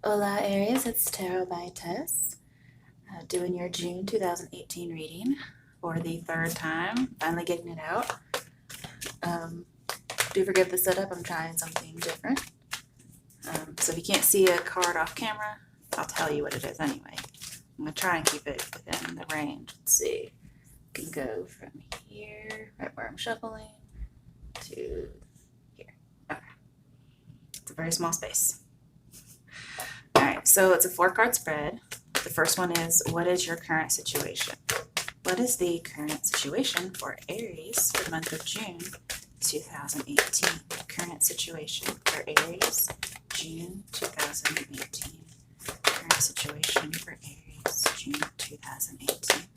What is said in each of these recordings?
Hola Aries, it's Tarot by Tess, doing your June 2018 reading for the third time, finally getting it out. Do forgive the setup, I'm trying something different. So if you can't see a card off camera, I'll tell you what it is anyway. I'm going to try and keep it within the range. Let's see. I can go from here, right where I'm shuffling, to here. Okay. It's a very small space. All right, so it's a 4-card spread. The first one is, what is your current situation? What is the current situation for Aries for the month of June 2018? Current situation for Aries, June 2018. Current situation for Aries, June 2018.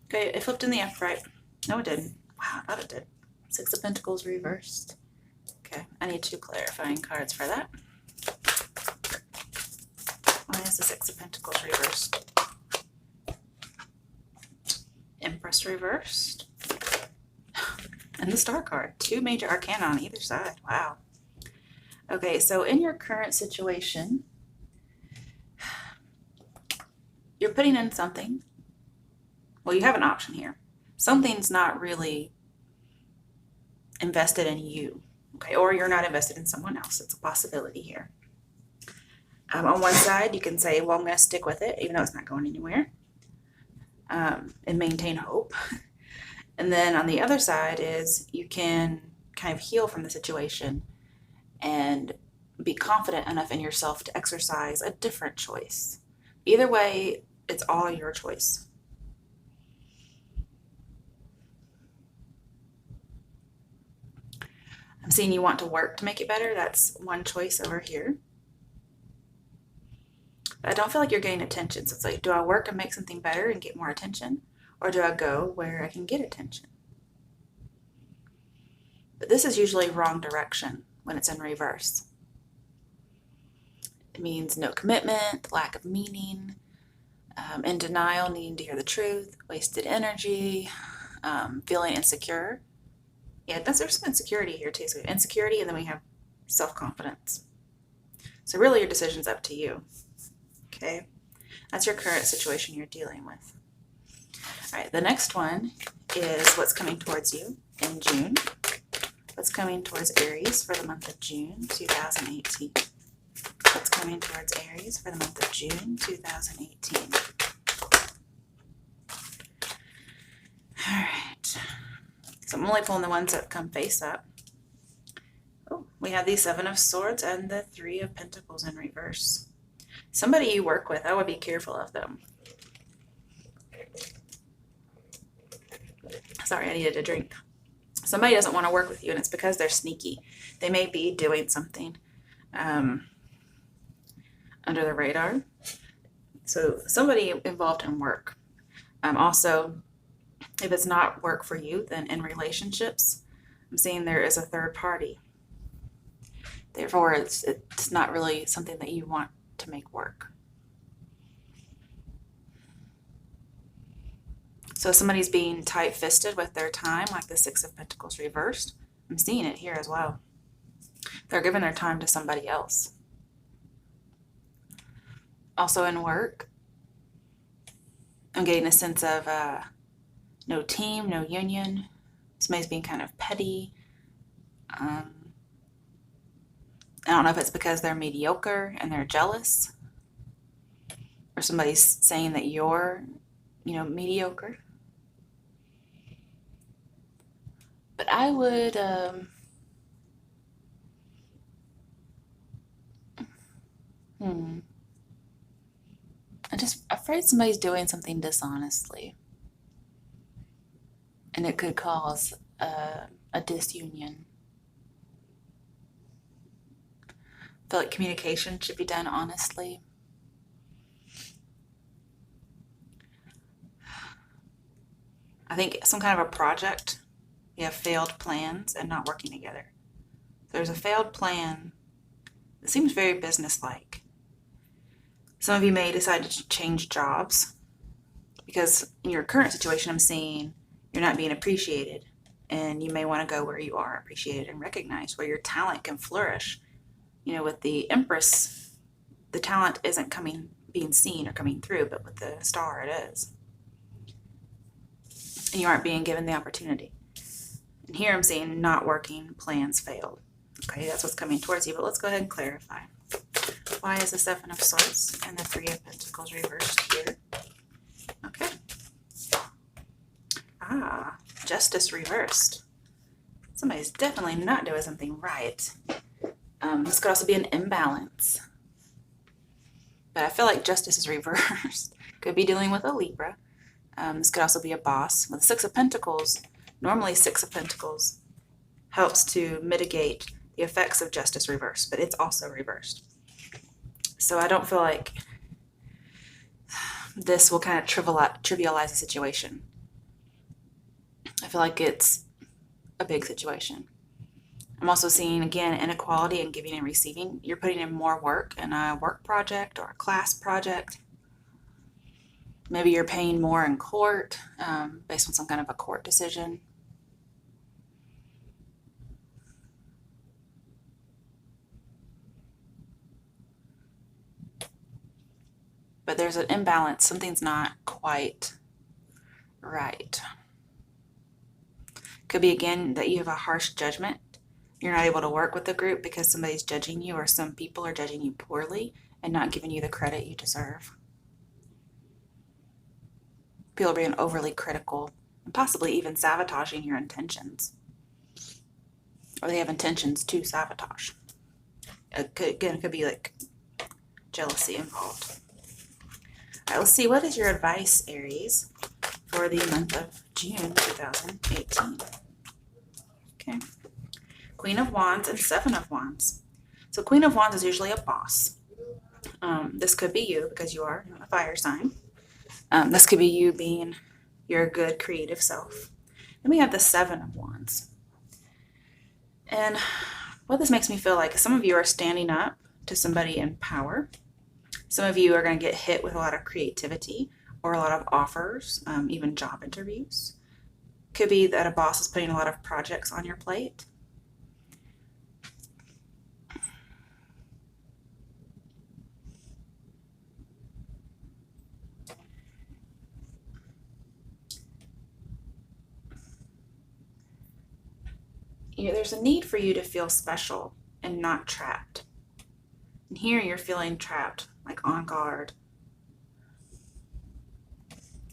Okay, it flipped in the upright. No, it didn't. Wow, I thought it did. 6 of Pentacles reversed. Okay, I need 2 clarifying cards for that. Why is the 6 of Pentacles reversed? Empress reversed. And the Star card. 2 major arcana on either side. Wow. Okay, so in your current situation, you're putting in something. Well, you have an option here. Something's not really invested in you, okay? Or you're not invested in someone else. It's a possibility here. On one side, you can say, well, I'm going to stick with it, even though it's not going anywhere, and maintain hope. And then on the other side is you can kind of heal from the situation and be confident enough in yourself to exercise a different choice. Either way, it's all your choice. I'm seeing you want to work to make it better. That's one choice over here. But I don't feel like you're getting attention. So it's like, do I work and make something better and get more attention? Or do I go where I can get attention? But this is usually wrong direction when it's in reverse. It means no commitment, lack of meaning, in denial, needing to hear the truth, wasted energy, feeling insecure. Yeah, there's some insecurity here too. So we have insecurity, and then we have self-confidence. So really your decision's up to you. Okay, that's your current situation you're dealing with. All right, the next one is what's coming towards you in June. What's coming towards Aries for the month of June 2018? What's coming towards Aries for the month of June 2018? All right. So I'm only pulling the ones that come face up. Oh, we have the 7 of Swords and the 3 of Pentacles in reverse. Somebody you work with, I would be careful of them. Sorry, I needed a drink. Somebody doesn't want to work with you, and it's because they're sneaky. They may be doing something under the radar. So somebody involved in work. Also, if it's not work for you, then in relationships, I'm seeing there is a third party. Therefore, it's not really something that you want to make work. So somebody's being tight-fisted with their time, like the 6 of Pentacles reversed. I'm seeing it here as well. They're giving their time to somebody else. Also in work, I'm getting a sense of no team, no union. Somebody's being kind of petty. I don't know if it's because they're mediocre and they're jealous, or somebody's saying that you're, mediocre. But I would, I'm just afraid somebody's doing something dishonestly. And it could cause a disunion. I feel like communication should be done honestly. I think some kind of a project, you have failed plans and not working together. There's a failed plan that seems very businesslike. Some of you may decide to change jobs because in your current situation, I'm seeing you're not being appreciated. and you may want to go where you are appreciated and recognized, where your talent can flourish. You know, with the Empress, the talent isn't being seen or coming through, but with the Star it is. And you aren't being given the opportunity. And here I'm seeing not working, plans failed. Okay, that's what's coming towards you, but let's go ahead and clarify. Why is the Seven of Swords and the Three of Pentacles reversed here? Okay. Justice reversed. Somebody's definitely not doing something right. This could also be an imbalance. But I feel like justice is reversed. Could be dealing with a Libra. This could also be a boss. With the Six of Pentacles, normally Six of Pentacles helps to mitigate the effects of justice reversed, but it's also reversed. So I don't feel like this will kind of trivialize the situation. I feel like it's a big situation. I'm also seeing, again, inequality in giving and receiving. You're putting in more work in a work project or a class project. Maybe you're paying more in court based on some kind of a court decision. But there's an imbalance. Something's not quite right. Could be, again, that you have a harsh judgment. You're not able to work with the group because somebody's judging you, or some people are judging you poorly and not giving you the credit you deserve. People are being overly critical and possibly even sabotaging your intentions. Or they have intentions to sabotage. It could be like jealousy involved. All right, let's see. What is your advice, Aries, for the month of June 2018? Okay. Queen of Wands and Seven of Wands. So Queen of Wands is usually a boss. This could be you because you are a fire sign. This could be you being your good creative self. Then we have the Seven of Wands. And what this makes me feel like is some of you are standing up to somebody in power. Some of you are going to get hit with a lot of creativity or a lot of offers, even job interviews. Could be that a boss is putting a lot of projects on your plate. There's a need for you to feel special and not trapped. And here you're feeling trapped, like on guard.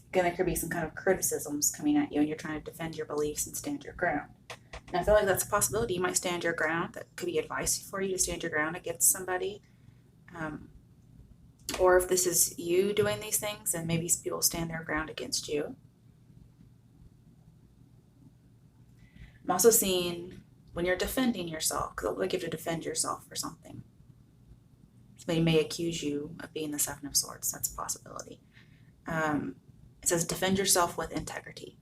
Again, there could be some kind of criticisms coming at you and you're trying to defend your beliefs and stand your ground. And I feel like that's a possibility. You might stand your ground. That could be advice for you to stand your ground against somebody. Or if this is you doing these things, then maybe people stand their ground against you. I'm also seeing when you're defending yourself, because like you have to defend yourself for something. Somebody may accuse you of being the Seven of Swords. That's a possibility. It says defend yourself with integrity.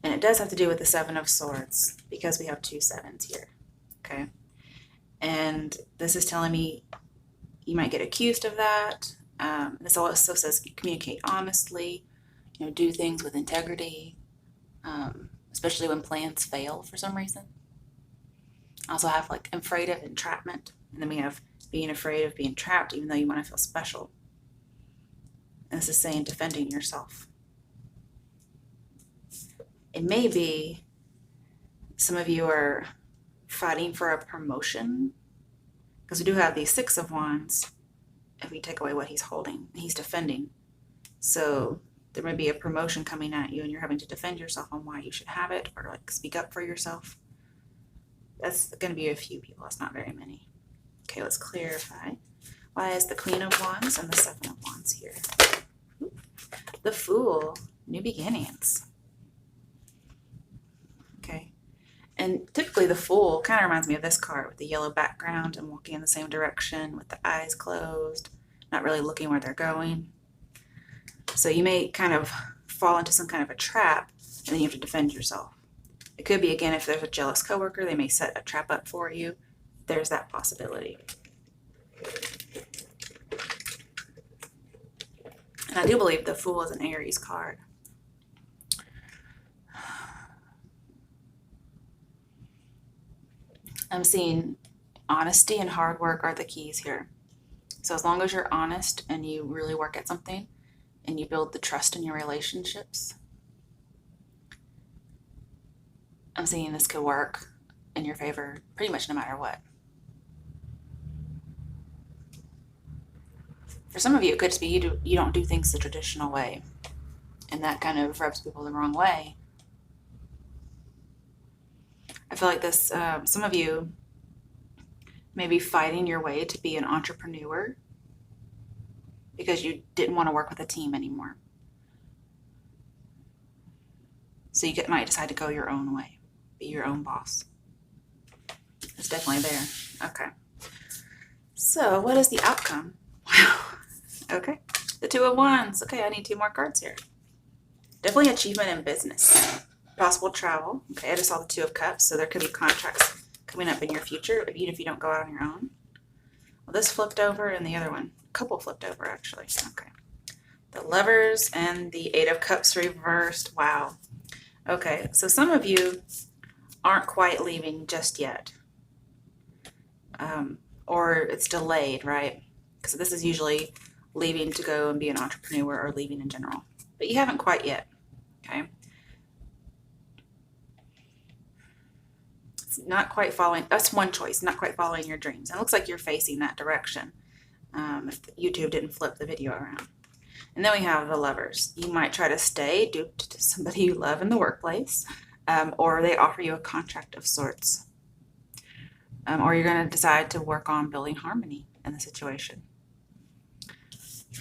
And it does have to do with the Seven of Swords because we have two sevens here. Okay. And this is telling me you might get accused of that. This also says communicate honestly, do things with integrity, especially when plans fail for some reason. I also have like afraid of entrapment. And then we have being afraid of being trapped, even though you want to feel special. And this is saying defending yourself. It may be some of you are fighting for a promotion because we do have these Six of Wands. If we take away what he's holding, he's defending. So there may be a promotion coming at you and you're having to defend yourself on why you should have it or like speak up for yourself. That's going to be a few people. That's not very many. Okay, let's clarify. Why is the Queen of Wands and the Seven of Wands here? The Fool, new beginnings. Okay. And typically the Fool kind of reminds me of this card with the yellow background and walking in the same direction with the eyes closed, not really looking where they're going. So you may kind of fall into some kind of a trap and then you have to defend yourself. It could be, again, if there's a jealous coworker, they may set a trap up for you. There's that possibility. And I do believe the Fool is an Aries card. I'm seeing honesty and hard work are the keys here. So as long as you're honest and you really work at something and you build the trust in your relationships, I'm seeing this could work in your favor pretty much no matter what. For some of you, it could just be you don't do things the traditional way, and that kind of rubs people the wrong way. I feel like this, some of you may be fighting your way to be an entrepreneur because you didn't want to work with a team anymore. So you might decide to go your own way, be your own boss. It's definitely there. Okay. So what is the outcome? Wow. Okay. The Two of Wands. Okay, I need 2 more cards here. Definitely achievement in business. Possible travel. Okay, I just saw the Two of Cups, so there could be contracts coming up in your future, even if you don't go out on your own. Well, this flipped over and the other one. A couple flipped over, actually. Okay. The Lovers and the Eight of Cups reversed. Wow. Okay, so some of you aren't quite leaving just yet. Or it's delayed, right? Because this is usually leaving to go and be an entrepreneur or leaving in general. But you haven't quite yet, okay? It's not quite following, that's one choice, not quite following your dreams. And it looks like you're facing that direction if YouTube didn't flip the video around. And then we have the Lovers. You might try to stay duped to somebody you love in the workplace, or they offer you a contract of sorts. Or you're going to decide to work on building harmony in the situation.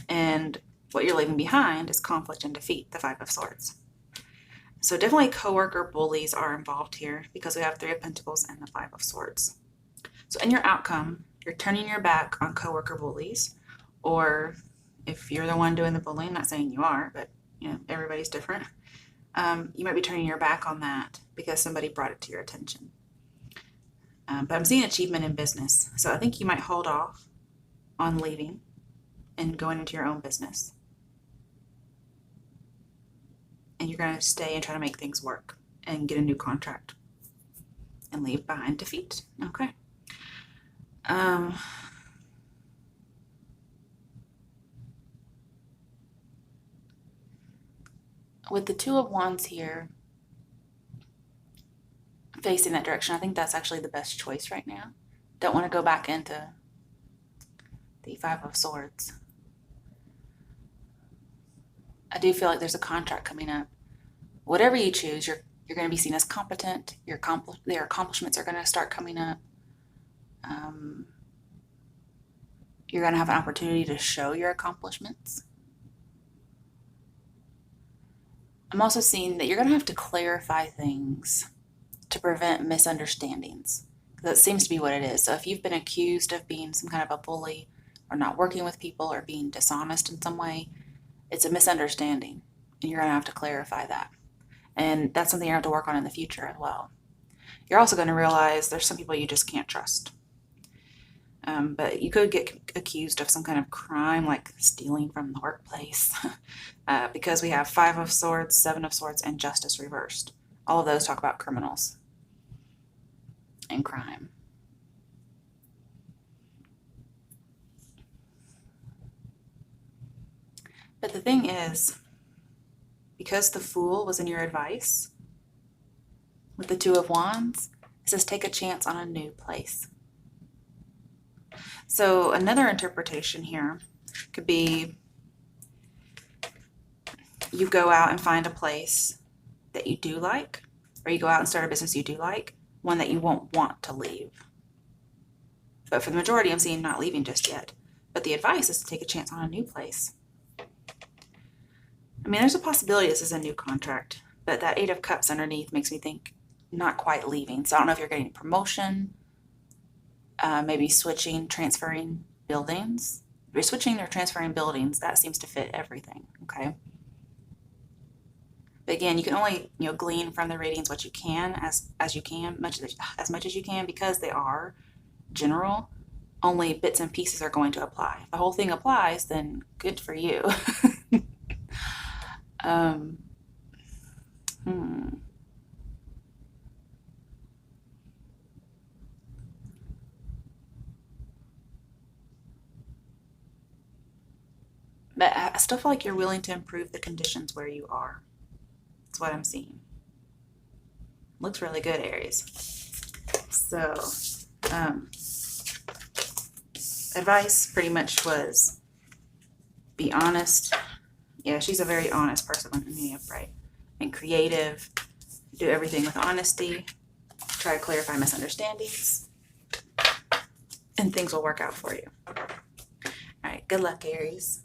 And what you're leaving behind is conflict and defeat, the Five of Swords. So definitely coworker bullies are involved here because we have Three of Pentacles and the Five of Swords. So in your outcome, you're turning your back on coworker bullies, or if you're the one doing the bullying, not saying you are, but you know, everybody's different. You might be turning your back on that because somebody brought it to your attention. But I'm seeing achievement in business. So I think you might hold off on leaving and going into your own business. And you're going to stay and try to make things work and get a new contract and leave behind defeat. Okay. With the Two of Wands here facing that direction, I think that's actually the best choice right now. Don't want to go back into the Five of Swords. I do feel like there's a contract coming up. Whatever you choose, you're going to be seen as competent. Their accomplishments are going to start coming up. You're going to have an opportunity to show your accomplishments. I'm also seeing that you're going to have to clarify things to prevent misunderstandings. That seems to be what it is. So if you've been accused of being some kind of a bully or not working with people or being dishonest in some way, it's a misunderstanding. And you're going to have to clarify that. And that's something you have to work on in the future as well. You're also going to realize there's some people you just can't trust. But you could get accused of some kind of crime like stealing from the workplace because we have Five of Swords, Seven of Swords, and Justice reversed. All of those talk about criminals and crime. But the thing is, because the Fool was in your advice, with the Two of Wands, it says take a chance on a new place. So another interpretation here could be you go out and find a place that you do like, or you go out and start a business you do like, one that you won't want to leave. But for the majority, I'm seeing not leaving just yet. But the advice is to take a chance on a new place. I mean, there's a possibility this is a new contract, but that Eight of Cups underneath makes me think not quite leaving. So I don't know if you're getting a promotion, maybe switching, transferring buildings. If you're switching or transferring buildings, that seems to fit everything, okay? But again, you can only glean from the readings what you can as you can, as much as you can, because they are general. Only bits and pieces are going to apply. If the whole thing applies, then good for you. But I still feel like you're willing to improve the conditions where you are. That's what I'm seeing. Looks really good, Aries. So, advice pretty much was be honest. Yeah, she's a very honest person when you upright. And creative. Do everything with honesty. Try to clarify misunderstandings. And things will work out for you. All right, good luck, Aries.